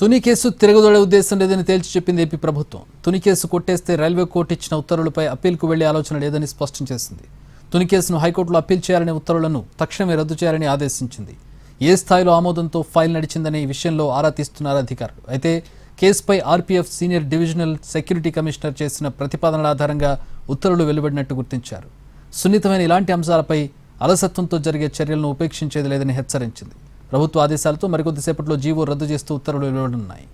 Tuni case తిరగదోడే ఉద్దేశం లేదని తేల్చి చెప్పింది ఏపీ ప్రభుత్వం. తుని కేసు కొట్టేస్తే రైల్వే కోర్టు ఇచ్చిన ఉత్తర్వులపై అప్పీల్కు వెళ్లే ఆలోచన లేదని స్పష్టం చేసింది. తుని కేసును హైకోర్టులో అప్పీల్ చేయాలనే ఉత్తర్వులను తక్షణమే రద్దు చేయాలని ఆదేశించింది. ఏ స్థాయిలో ఆమోదంతో ఫైల్ నడిచిందనే ఈ విషయంలో ఆరా తీస్తున్నారు అధికారులు. అయితే కేసుపై RPF senior divisional security commissioner చేసిన ప్రతిపాదనల ఆధారంగా ఉత్తర్వులు వెలువడినట్టు గుర్తించారు. సున్నితమైన ఇలాంటి అంశాలపై అలసత్వంతో జరిగే చర్యలను ఉపేక్షించేది లేదని హెచ్చరించింది. ప్రభుత్వ ఆదేశాలతో మరికొద్దిసేపట్లో జీవో రద్దు చేస్తూ ఉత్తర్వులు వెలువడనున్నాయి.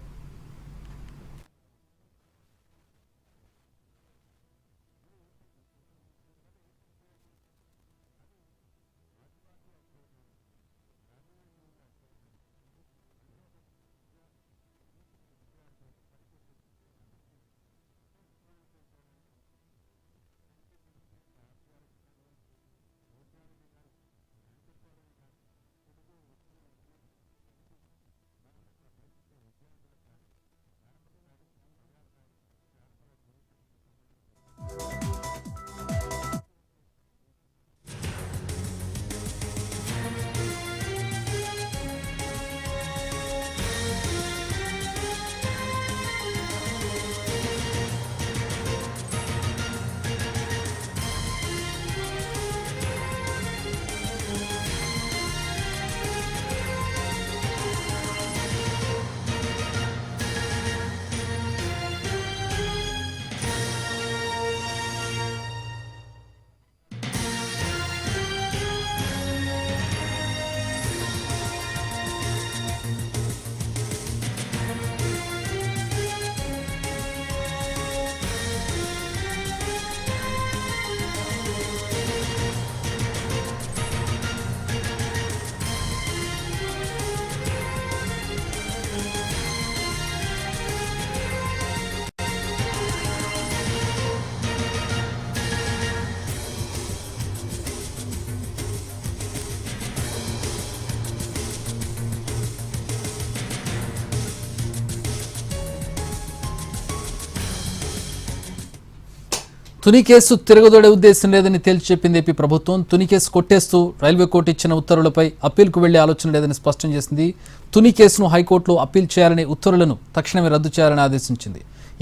తుని కేసు తిరగదోడే ఉద్దేశం లేదని తేల్చి చెప్పింది ఏపీ ప్రభుత్వం. తుని కేసు కొట్టేస్తూ రైల్వే కోర్టు ఇచ్చిన ఉత్తర్వులపై అప్పీల్కు వెళ్లే ఆలోచన లేదని స్పష్టం చేసింది. తుని కేసును హైకోర్టులో అప్పీల్ చేయాలనే ఉత్తర్వులను తక్షణమే రద్దు చేయాలని ఆదేశించింది.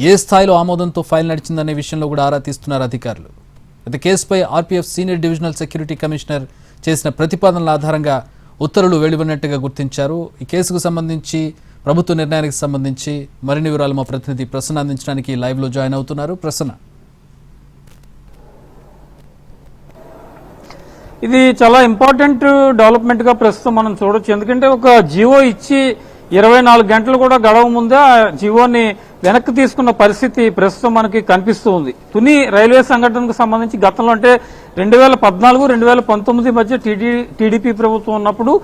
ఏ స్థాయిలో ఆమోదంతో ఫైల్ నడిచిందనే విషయంలో కూడా ఆరా తీస్తున్నారు అధికారులు. అయితే కేసుపై RPF senior divisional security commissioner చేసిన ప్రతిపాదనల ఆధారంగా ఉత్తర్వులు వెలువడినట్టుగా గుర్తించారు. ఈ కేసుకు సంబంధించి ప్రభుత్వ నిర్ణయానికి సంబంధించి మరిన్ని వివరాలు మా ప్రతినిధి ప్రసన్న అందించడానికి లైవ్లో జాయిన్ అవుతున్నారు. ప్రసన్న, ఇది చాలా ఇంపార్టెంట్ డెవలప్మెంట్ గా ప్రస్తుతం మనం చూడొచ్చు. ఎందుకంటే ఒక జీవో ఇచ్చి 24 గంటలు కూడా గడవ ముందే ఆ జీవోని వెనక్కి తీసుకున్న పరిస్థితి ప్రస్తుతం మనకి కనిపిస్తూ ఉంది. తుని రైల్వే సంఘటనకు సంబంధించి గతంలో అంటే 2014-2019 మధ్య టీడీపీ ప్రభుత్వం ఉన్నప్పుడు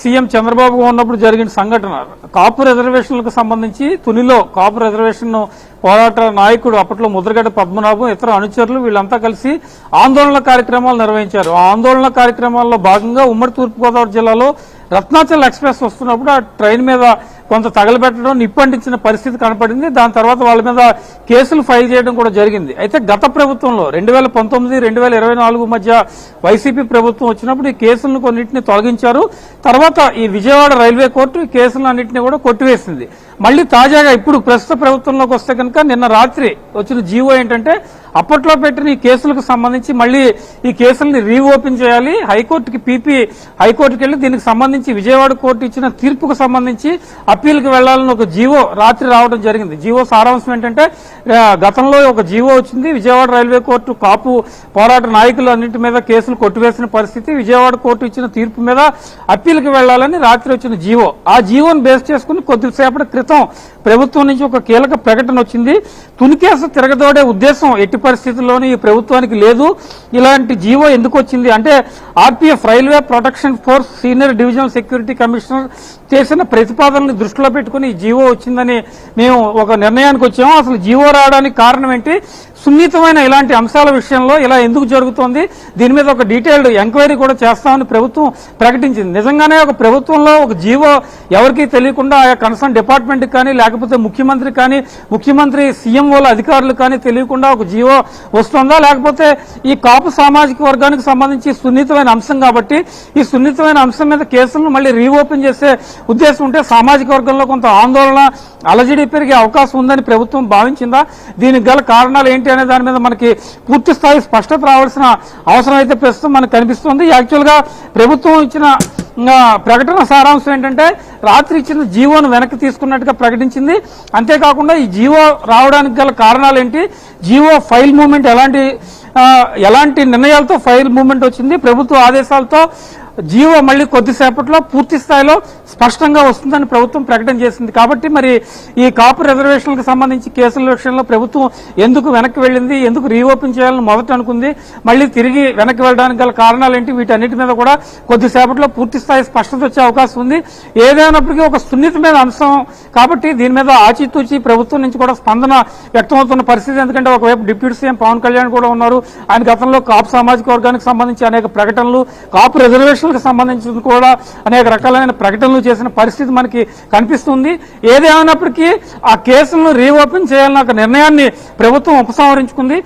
సీఎం చంద్రబాబు ఉన్నప్పుడు జరిగిన సంఘటన కాపు రిజర్వేషన్లకు సంబంధించి తునిలో కాపు రిజర్వేషన్ పోరాట నాయకుడు అప్పట్లో ముద్రగడ్డ పద్మనాభం ఇతర అనుచరులు వీళ్ళంతా కలిసి ఆందోళన కార్యక్రమాలు నిర్వహించారు. ఆ ఆందోళన కార్యక్రమాల్లో భాగంగా ఉమ్మడి తూర్పుగోదావరి జిల్లాలో రత్నాచల్ ఎక్స్ప్రెస్ వస్తున్నప్పుడు ఆ ట్రైన్ మీద కొంత తగలబెట్టడం, నిప్పంటించిన పరిస్థితి కనపడింది. దాని తర్వాత వాళ్ళ మీద కేసులు ఫైల్ చేయడం కూడా జరిగింది. అయితే గత ప్రభుత్వంలో 2019-2024 మధ్య వైసీపీ ప్రభుత్వం వచ్చినప్పుడు ఈ కేసులను కొన్నింటిని తొలగించారు. తర్వాత ఈ విజయవాడ రైల్వే కోర్టు ఈ కేసులన్నింటినీ కూడా కొట్టివేసింది. మళ్లీ తాజాగా ఇప్పుడు ప్రస్తుత ప్రభుత్వంలోకి వస్తే కనుక నిన్న రాత్రి వచ్చిన జీవో ఏంటంటే అప్పట్లో పెట్టిన ఈ కేసులకు సంబంధించి మళ్లీ ఈ కేసుల్ని రీఓపెన్ చేయాలి, హైకోర్టుకి వెళ్లి దీనికి సంబంధించి విజయవాడ కోర్టు ఇచ్చిన తీర్పుకు సంబంధించి అప్పీల్కి వెళ్లాలని ఒక జీవో రాత్రి రావడం జరిగింది. జీవో సారాంశం ఏంటంటే గతంలో ఒక జీవో వచ్చింది, విజయవాడ రైల్వే కోర్టు కాపు పోరాట నాయకులు అన్నింటి మీద కేసులు కొట్టివేసిన పరిస్థితి, విజయవాడ కోర్టు ఇచ్చిన తీర్పు మీద అప్పీల్కి వెళ్లాలని రాత్రి వచ్చిన జీవో. ఆ జీవోను బేస్ చేసుకుని కొద్దిసేపటి క్రితం ప్రభుత్వం నుంచి ఒక కీలక ప్రకటన వచ్చింది. తుని కేసు తిరగదోడే ఉద్దేశం ఎట్టి పరిస్థితుల్లోనూ ఈ ప్రభుత్వానికి లేదు. ఇలాంటి జీవో ఎందుకు వచ్చింది అంటే RPF railway protection force senior divisional security commissioner చేసిన ప్రతిపాదనని దృష్టిలో పెట్టుకుని ఈ జీవో వచ్చిందని మేము ఒక నిర్ణయానికి వచ్చాము. అసలు జీవో రావడానికి కారణం ఏంటి, సున్నితమైన ఇలాంటి అంశాల విషయంలో ఇలా ఎందుకు జరుగుతోంది, దీని మీద ఒక డీటెయిల్డ్ ఎంక్వైరీ కూడా చేస్తామని ప్రభుత్వం ప్రకటించింది. నిజంగానే ఒక ప్రభుత్వంలో ఒక జీవో ఎవరికీ తెలియకుండా ఆయా కన్సర్న్ డిపార్ట్మెంట్ కానీ లేకపోతే ముఖ్యమంత్రి కానీ ముఖ్యమంత్రి సీఎంఓల అధికారులు కానీ తెలియకుండా ఒక జీవో వస్తుందా, లేకపోతే ఈ కాపు సామాజిక వర్గానికి సంబంధించి సున్నితమైన అంశం కాబట్టి ఈ సున్నితమైన అంశం మీద కేసులను మళ్ళీ రీఓపెన్ చేసే ఉద్దేశం ఉంటే సామాజిక వర్గంలో కొంత ఆందోళన అలజడి పెరిగే అవకాశం ఉందని ప్రభుత్వం భావించిందా? దీనికి గల కారణాలు ఏంటి అనే దాని మీద మనకి పూర్తి స్థాయి స్పష్టత రావాల్సిన అవసరం అయితే ప్రస్తుతం మనకు కనిపిస్తుంది. యాక్చువల్గా ప్రభుత్వం ఇచ్చిన ప్రకటన సారాంశం ఏంటంటే రాత్రి ఇచ్చిన జీవోను వెనక్కి తీసుకున్నట్టుగా ప్రకటించింది. అంతేకాకుండా ఈ జీవో రావడానికి గల కారణాలు ఏంటి, జీవో ఫైల్ మూవ్మెంట్ ఎలాంటి నిర్ణయాలతో ఫైల్ మూవ్మెంట్ వచ్చింది, ప్రభుత్వ ఆదేశాలతో జీవో మళ్ళీ కొద్దిసేపట్లో పూర్తి స్థాయిలో స్పష్టంగా వస్తుందని ప్రభుత్వం ప్రకటన చేసింది. కాబట్టి మరి ఈ కాపు రిజర్వేషన్లకు సంబంధించి కేసుల విషయంలో ప్రభుత్వం ఎందుకు వెనక్కి వెళ్ళింది, ఎందుకు రీఓపెన్ చేయాలని మొదట అనుకుంది, మళ్ళీ తిరిగి వెనక్కి వెళ్ళడానికి గల కారణాలు ఏంటి, వీటన్నిటి మీద కూడా కొద్దిసేపట్లో పూర్తి స్థాయి స్పష్టత వచ్చే అవకాశం ఉంది. ఏదైనప్పటికీ ఒక సున్నితమైన అంశం కాబట్టి దీని మీద ఆచితూచి ప్రభుత్వం నుంచి కూడా స్పందన వ్యక్తమవుతున్న పరిస్థితి. ఎందుకంటే ఒకవైపు డిప్యూటీ సీఎం పవన్ కళ్యాణ్ కూడా ఉన్నారు. ఆయన గతంలో కాపు సామాజిక వర్గానికి సంబంధించి అనేక ప్రకటనలు, కాపు రిజర్వేషన్ సంబంధించి కూడా అనేక రకాలైన ప్రకటనలు చేసిన పరిస్థితి మనకి కనిపిస్తుంది. ఏదేమైనప్పటికీ ఆ కేసులను రీఓపెన్ చేయాలన్న ఒక నిర్ణయాన్ని ప్రభుత్వం ఉపసంహరించుకుంది.